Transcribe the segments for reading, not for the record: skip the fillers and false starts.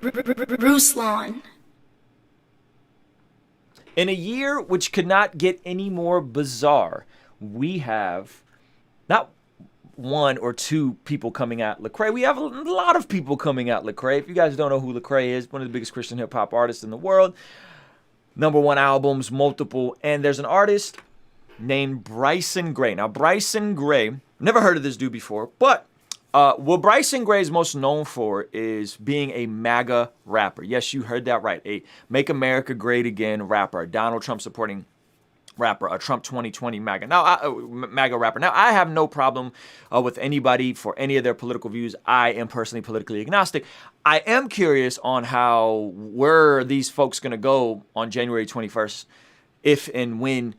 Ruslan. In a year which could not get any more bizarre, we have not one or two people coming at Lecrae. We have a lot of people coming at Lecrae. If you guys don't know who Lecrae is, one of the biggest Christian hip hop artists in the world. #1 albums, multiple. And there's an artist named Bryson Gray. Now, Bryson Gray, never heard of this dude before, but what Bryson Gray is most known for is being a MAGA rapper. Yes, you heard that right. A Make America Great Again rapper, a Donald Trump supporting rapper, a Trump 2020 MAGA. Now, MAGA rapper. Now, I have no problem with anybody for any of their political views. I am personally politically agnostic. I am curious on where these folks going to go on January 21st, if and when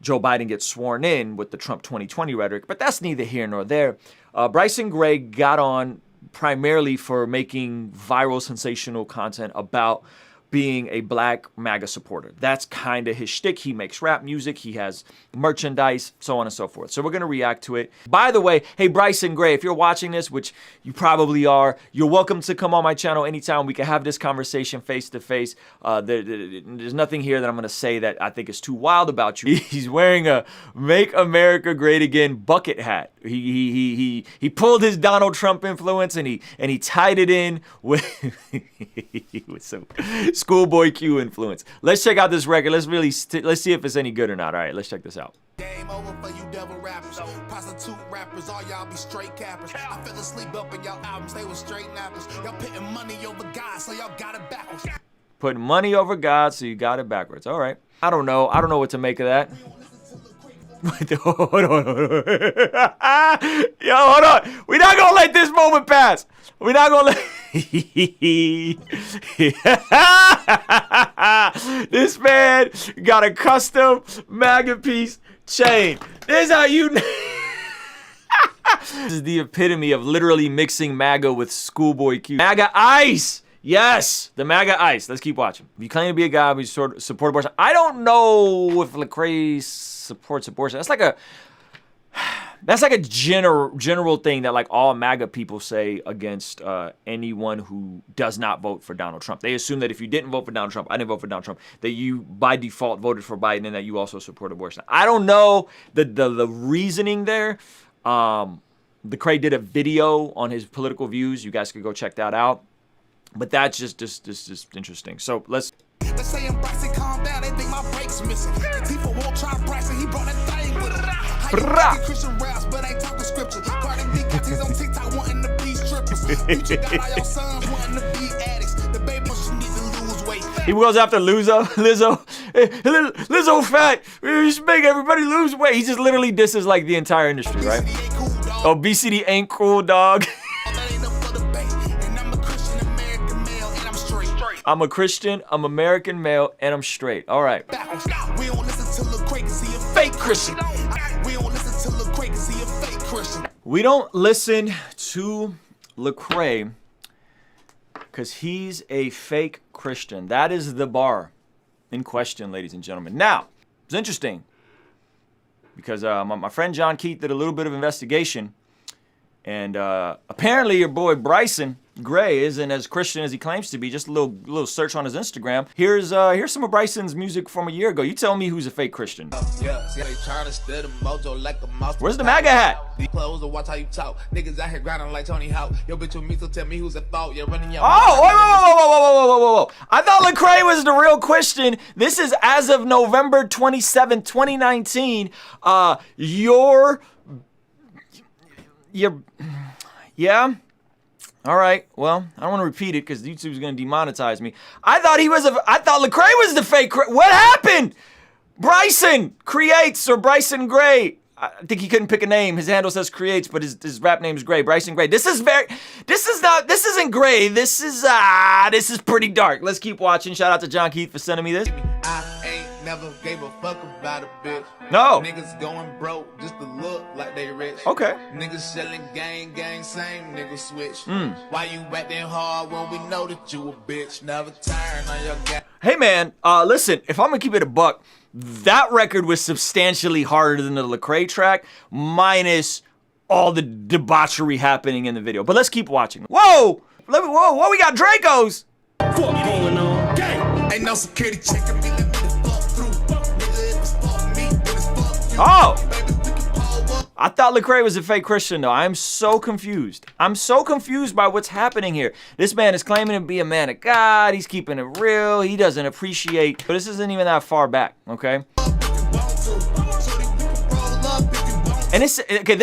Joe Biden gets sworn in with the Trump 2020 rhetoric, but that's neither here nor there. Bryson Gray got on primarily for making viral, sensational content about being a black MAGA supporter. That's kind of his shtick. He makes rap music. He has merchandise, so on and so forth. So we're going to react to it. By the way, hey, Bryson Gray, if you're watching this, which you probably are, you're welcome to come on my channel anytime. We can have this conversation face to face. There's nothing here that I'm going to say that I think is too wild about you. He's wearing a Make America Great Again bucket hat. He pulled his Donald Trump influence and he tied it in with some Schoolboy Q influence. Let's check out this record. Let's see if it's any good or not. All right, let's check this out. Game over for you devil rappers, prostitute rappers, all y'all be straight cappers. I fell asleep up in y'all albums, they were straight nappers. Y'all putting money over God, so y'all got it backwards. Putting money over God, so you got it backwards. All right. I don't know what to make of that. Hold on. Yo, hold on. We're not gonna let this moment pass. We're not gonna let this man got a custom MAGA piece chain. This is how you This is the epitome of literally mixing MAGA with Schoolboy Q. MAGA Ice! Yes, the MAGA Ice. Let's keep watching. If you claim to be a guy who support abortion, I don't know if Lecrae supports abortion. That's like a general thing that like all MAGA people say against anyone who does not vote for Donald Trump. They assume that if you didn't vote for Donald Trump, I didn't vote for Donald Trump, that you by default voted for Biden and that you also support abortion. I don't know the reasoning there. Lecrae did a video on his political views. You guys could go check that out. But that's just interesting. So let's say Bryson calm down, they think my brakes missing. People won't try Bryson, he brought that thing with him. How you Christian raps, but ain't talking scripture. Cardi B got these on TikTok wanting to be strippers. Future got all your sons wanting to be addicts. The baby just need to lose weight. He goes after Lizzo. Hey, Lizzo fat. You should make everybody lose weight. He just literally disses like the entire industry, right? Obesity ain't cool, dog. I'm a Christian, I'm American male, and I'm straight. All right. We don't listen to Lecrae 'cause he a fake Christian. We don't listen to Lecrae 'cause he a fake Christian. We don't listen to Lecrae because he's a fake Christian. That is the bar in question, ladies and gentlemen. Now, it's interesting because my friend John Keith did a little bit of investigation, and apparently your boy Bryson Gray isn't as Christian as he claims to be. Just a little search on his Instagram. Here's some of Bryson's music from a year ago. You tell me who's a fake Christian. Where's the MAGA hat? Watch how you talk. Niggas out here grinding like Tony Hawk. Yo, bitch with me, so tell me who's at fault. You're running your whoa. I thought Lecrae was the real Christian. This is as of November 27, 2019. Yeah. All right. Well, I don't want to repeat it because YouTube's going to demonetize me. I thought Lecrae was the fake. What happened? Bryson Creates or Bryson Gray. I think he couldn't pick a name. His handle says Creates, but his rap name is Gray. Bryson Gray. This isn't Gray. This is pretty dark. Let's keep watching. Shout out to John Keith for sending me this. I ain't never gave a fuck about a bitch. No. Niggas going broke just to look like they rich. Okay. Niggas selling gang, same nigga switch. Why you acting hard when we know that you a bitch? Never turn on your gas. Hey man, listen, if I'm gonna keep it a buck, that record was substantially harder than the Lecrae track, minus all the debauchery happening in the video. But let's keep watching. Whoa! Whoa, we got Dracos. Ain't no security checking me, let me the fuck through. Nigga, if it's fuck me, then it's fuck you. Oh. Baby, we can pull up. I thought Lecrae was a fake Christian, though. I'm so confused. I'm so confused by what's happening here. This man is claiming to be a man of God. He's keeping it real. He doesn't appreciate. But this isn't even that far back, okay? And it's okay.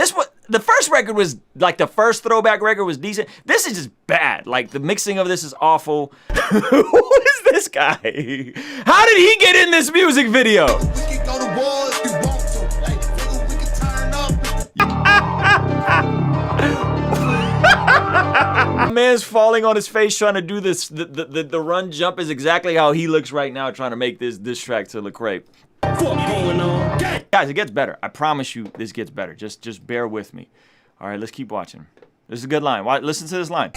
The first record was like the first throwback record was decent. This is just bad. Like the mixing of this is awful. Who is this guy? How did he get in this music video? We can go to war if you want to. Hey, nigga, we can turn up. Man's falling on his face trying to do this. The run jump is exactly how he looks right now trying to make this track to Lecrae. Guys, it gets better. I promise you this gets better. Just bear with me. All right, let's keep watching. This is a good line. Listen to this line.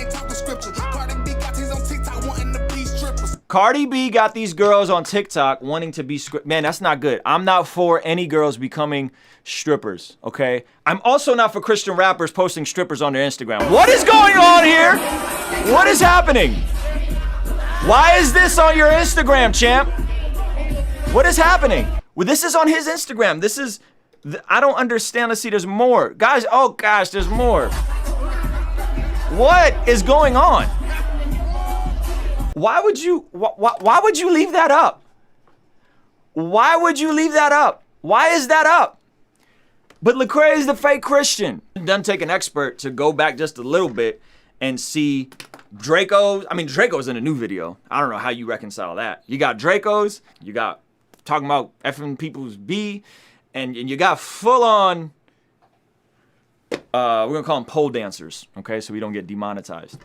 Cardi B got these girls on TikTok wanting to be man, that's not good. I'm not for any girls becoming strippers, okay? I'm also not for Christian rappers posting strippers on their Instagram. What is going on here? What is happening? Why is this on your Instagram, champ? What is happening? Well, this is on his Instagram. This is, I don't understand. Let's see, there's more. Guys, oh gosh, there's more. What is going on? Why would you leave that up? Why would you leave that up? Why is that up? But Lecrae is the fake Christian. It doesn't take an expert to go back just a little bit and see Draco's. I mean, Draco's in a new video. I don't know how you reconcile that. You got Draco's, you got talking about effing people's B, and you got full on, we're gonna call them pole dancers, okay, so we don't get demonetized.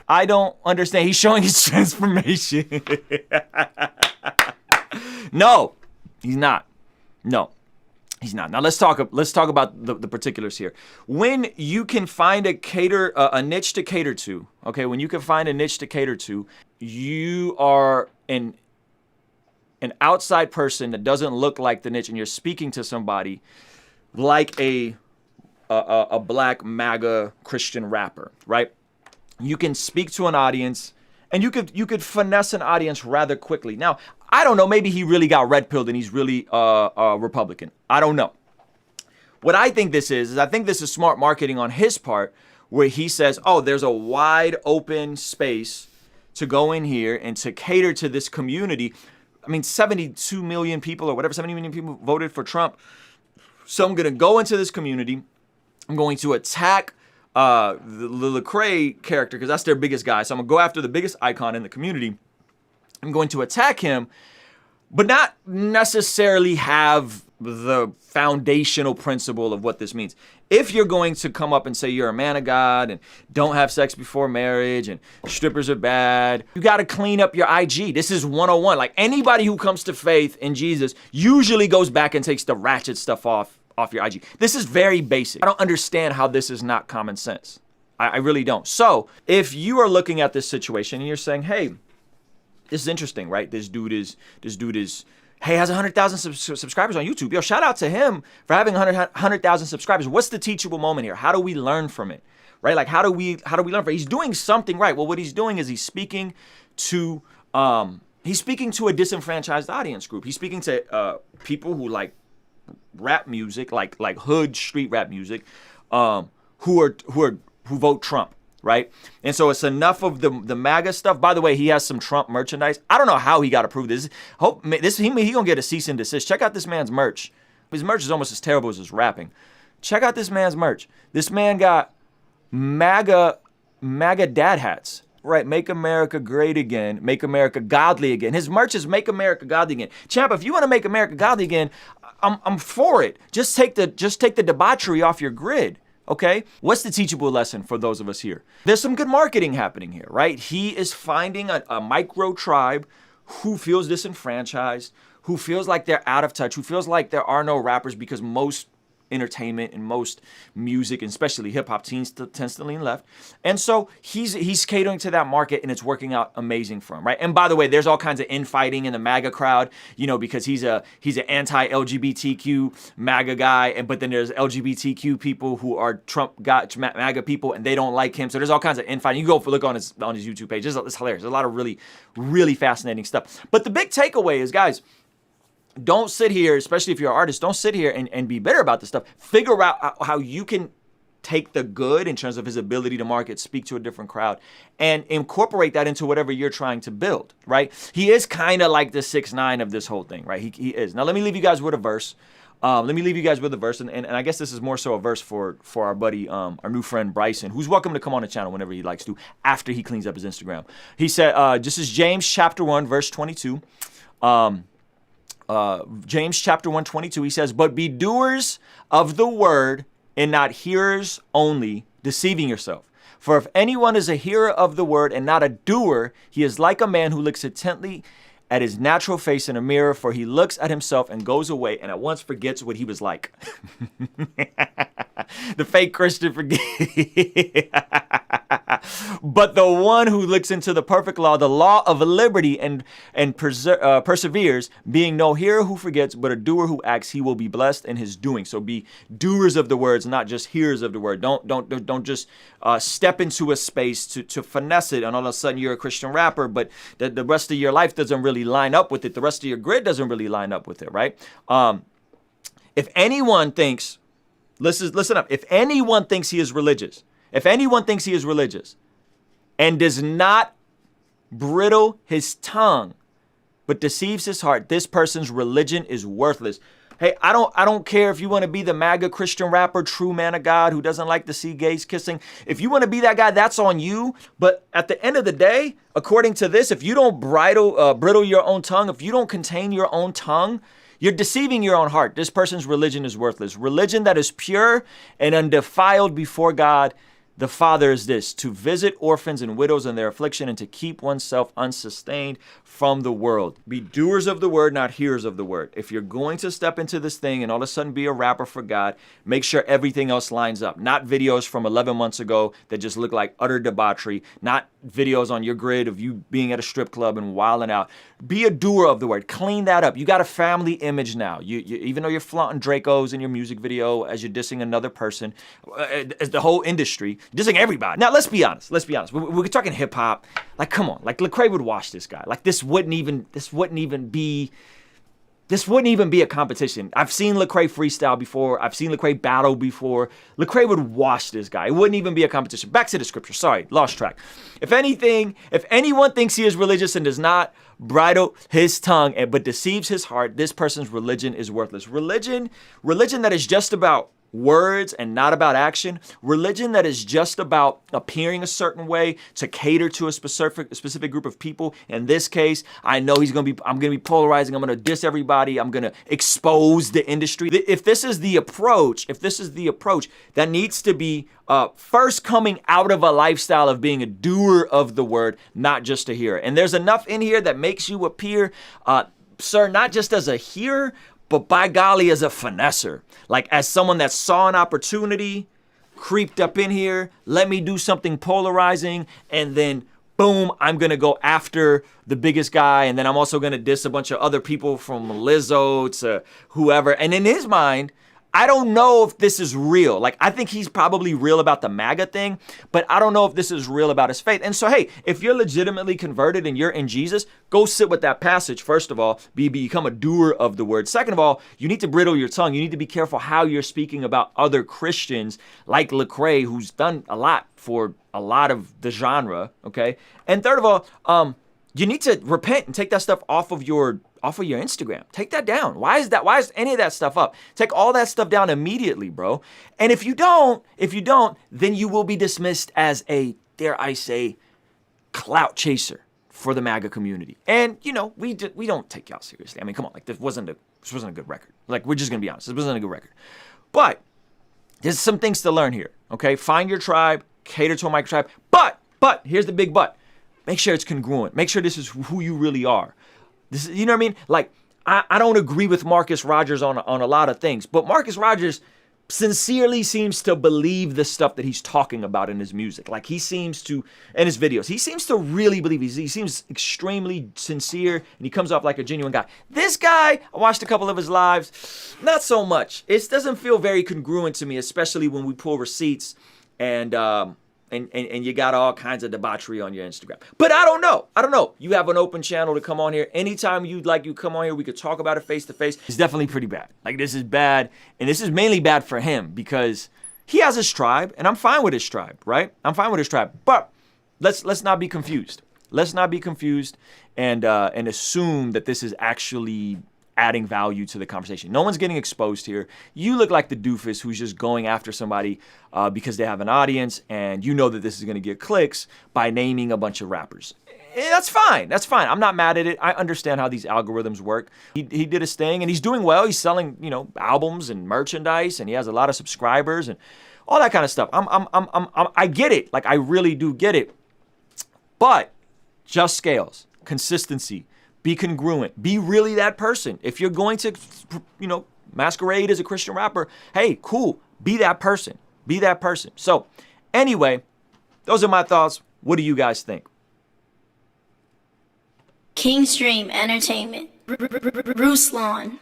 I don't understand. He's showing his transformation. No, he's not. No, he's not. Now let's talk about the particulars here. When you can find a niche to cater to, okay, when you can find a niche to cater to, you are an outside person that doesn't look like the niche, and you're speaking to somebody like a black MAGA Christian rapper, right? You can speak to an audience, and you could finesse an audience rather quickly. Now, I don't know, maybe he really got red pilled and he's really Republican. I don't know. What I think this is I think this is smart marketing on his part, where he says, oh, there's a wide open space to go in here and to cater to this community. I mean, 72 million people or whatever, 70 million people voted for Trump. So I'm going to go into this community. I'm going to attack the Lecrae character because that's their biggest guy. So I'm going to go after the biggest icon in the community. I'm going to attack him, but not necessarily have the foundational principle of what this means. If you're going to come up and say you're a man of God and don't have sex before marriage and strippers are bad, you got to clean up your IG. This is 101. Like, anybody who comes to faith in Jesus usually goes back and takes the ratchet stuff off your IG. This is very basic. I don't understand how this is not common sense. I really don't. So if you are looking at this situation and you're saying, hey, this is interesting, right? This dude is, hey, has 100,000 subscribers on YouTube. Yo, shout out to him for having 100,000 subscribers. What's the teachable moment here? How do we learn from it, right? Like, how do we learn from it? He's doing something right. Well, what he's doing is he's speaking to a disenfranchised audience group. He's speaking to people who like rap music, like hood street rap music, who vote Trump. Right? And so it's enough of the MAGA stuff. By the way, he has some Trump merchandise. I don't know how he got approved. He gonna get a cease and desist. Check out this man's merch. His merch is almost as terrible as his rapping. Check out this man's merch. This man got MAGA dad hats. Right? Make America great again. Make America godly again. His merch is Make America godly again. Champ, if you want to make America godly again, I'm for it. Just take the debauchery off your grid. Okay, what's the teachable lesson for those of us here? There's some good marketing happening here, right? He is finding a micro tribe who feels disenfranchised, who feels like they're out of touch, who feels like there are no rappers because most entertainment and most music, and especially hip hop, tends to lean left. And so he's catering to that market, and it's working out amazing for him, right? And by the way, there's all kinds of infighting in the MAGA crowd, you know, because he's an anti-LGBTQ MAGA guy, but then there's LGBTQ people who are Trump MAGA people, and they don't like him. So there's all kinds of infighting. You go look on his YouTube page. It's hilarious. There's a lot of really, really fascinating stuff. But the big takeaway is, guys, don't sit here, especially if you're an artist, don't sit here and be bitter about this stuff. Figure out how you can take the good in terms of his ability to market, speak to a different crowd, and incorporate that into whatever you're trying to build, right? He is kind of like the 6ix9ine of this whole thing, right? He is. Now, let me leave you guys with a verse. And I guess this is more so a verse for our buddy, our new friend Bryson, who's welcome to come on the channel whenever he likes to, after he cleans up his Instagram. He said, this is James chapter 1, verse 22. James chapter 1, 22, he says, but be doers of the word and not hearers only, deceiving yourself. For if anyone is a hearer of the word and not a doer, he is like a man who looks intently at his natural face in a mirror, for he looks at himself and goes away and at once forgets what he was like. The fake Christian forget. But the one who looks into the perfect law, the law of liberty, and perseveres, being no hearer who forgets, but a doer who acts, he will be blessed in his doing. So be doers of the words, not just hearers of the word. Don't just step into a space to finesse it, and all of a sudden you're a Christian rapper, but the rest of your life doesn't really line up with it. The rest of your grid doesn't really line up with it, right? If anyone thinks, listen up, if anyone thinks he is religious, and does not bridle his tongue, but deceives his heart, this person's religion is worthless. Hey, I don't care if you want to be the MAGA Christian rapper, true man of God, who doesn't like to see gays kissing. If you want to be that guy, that's on you. But at the end of the day, according to this, if you don't bridle your own tongue, if you don't contain your own tongue, you're deceiving your own heart. This person's religion is worthless. Religion that is pure and undefiled before God the Father is this: to visit orphans and widows in their affliction, and to keep oneself unsustained from the world. Be doers of the word, not hearers of the word. If you're going to step into this thing and all of a sudden be a rapper for God, make sure everything else lines up. Not videos from 11 months ago that just look like utter debauchery. Not videos on your grid of you being at a strip club and wilding out. Be a doer of the word. Clean that up. You got a family image now. You even though you're flaunting Dracos in your music video as you're dissing another person, as the whole industry, dissing everybody. Now, let's be honest. We're talking hip hop. Like, come on. Like, Lecrae would wash this guy. Like, this wouldn't even be a competition. I've seen Lecrae freestyle before. I've seen Lecrae battle before. Lecrae would wash this guy. It wouldn't even be a competition. Back to the scripture. Sorry, lost track. If anyone thinks he is religious and does not bridle his tongue, but deceives his heart, this person's religion is worthless. Religion that is just about words and not about action. Religion that is just about appearing a certain way to cater to a specific group of people. In this case, I know I'm going to be polarizing. I'm going to diss everybody. I'm going to expose the industry. If this is the approach, that needs to be first coming out of a lifestyle of being a doer of the word, not just a hearer. And there's enough in here that makes you appear, sir, not just as a hearer, but by golly, as a finesser, like as someone that saw an opportunity, creeped up in here, let me do something polarizing, and then boom, I'm going to go after the biggest guy, and then I'm also going to diss a bunch of other people from Lizzo to whoever. And in his mind, I don't know if this is real. Like, I think he's probably real about the MAGA thing, but I don't know if this is real about his faith. And so, hey, if you're legitimately converted and you're in Jesus, go sit with that passage. First of all, become a doer of the word. Second of all, you need to bridle your tongue. You need to be careful how you're speaking about other Christians like Lecrae, who's done a lot for a lot of the genre, okay? And third of all, you need to repent and take that stuff off of your Instagram. Take that down. Why is any of that stuff up? Take all that stuff down immediately, bro. And if you don't, then you will be dismissed as a, dare I say, clout chaser for the MAGA community. And you know, we don't take y'all seriously. I mean, come on, like this wasn't a good record. Like, we're just gonna be honest, this wasn't a good record. But there's some things to learn here. Okay, find your tribe, cater to a micro tribe. But here's the big but. Make sure it's congruent. Make sure this is who you really are. This, you know what I mean? Like, I don't agree with Marcus Rogers on a lot of things, but Marcus Rogers sincerely seems to believe the stuff that he's talking about in his music. Like he seems to, in his videos, he seems to really believe. He seems extremely sincere, and he comes off like a genuine guy. This guy, I watched a couple of his lives, not so much. It doesn't feel very congruent to me, especially when we pull receipts and you got all kinds of debauchery on your Instagram. But I don't know. You have an open channel to come on here. Anytime you'd like, you come on here. We could talk about it face to face. It's definitely pretty bad. Like, this is bad. And this is mainly bad for him because he has his tribe, and I'm fine with his tribe, right? I'm fine with his tribe. But let's not be confused. Let's not be confused and assume that this is actually adding value to the conversation. No one's getting exposed here. You look like the doofus who's just going after somebody because they have an audience, and you know that this is going to get clicks by naming a bunch of rappers. That's fine. That's fine. I'm not mad at it. I understand how these algorithms work. He did his thing, and he's doing well. He's selling, albums and merchandise, and he has a lot of subscribers and all that kind of stuff. I get it. Like, I really do get it. But just scales, consistency. Be congruent. Be really that person. If you're going to, masquerade as a Christian rapper, hey, cool. Be that person. Be that person. So, anyway, those are my thoughts. What do you guys think? Kingstream Entertainment. Ruslan.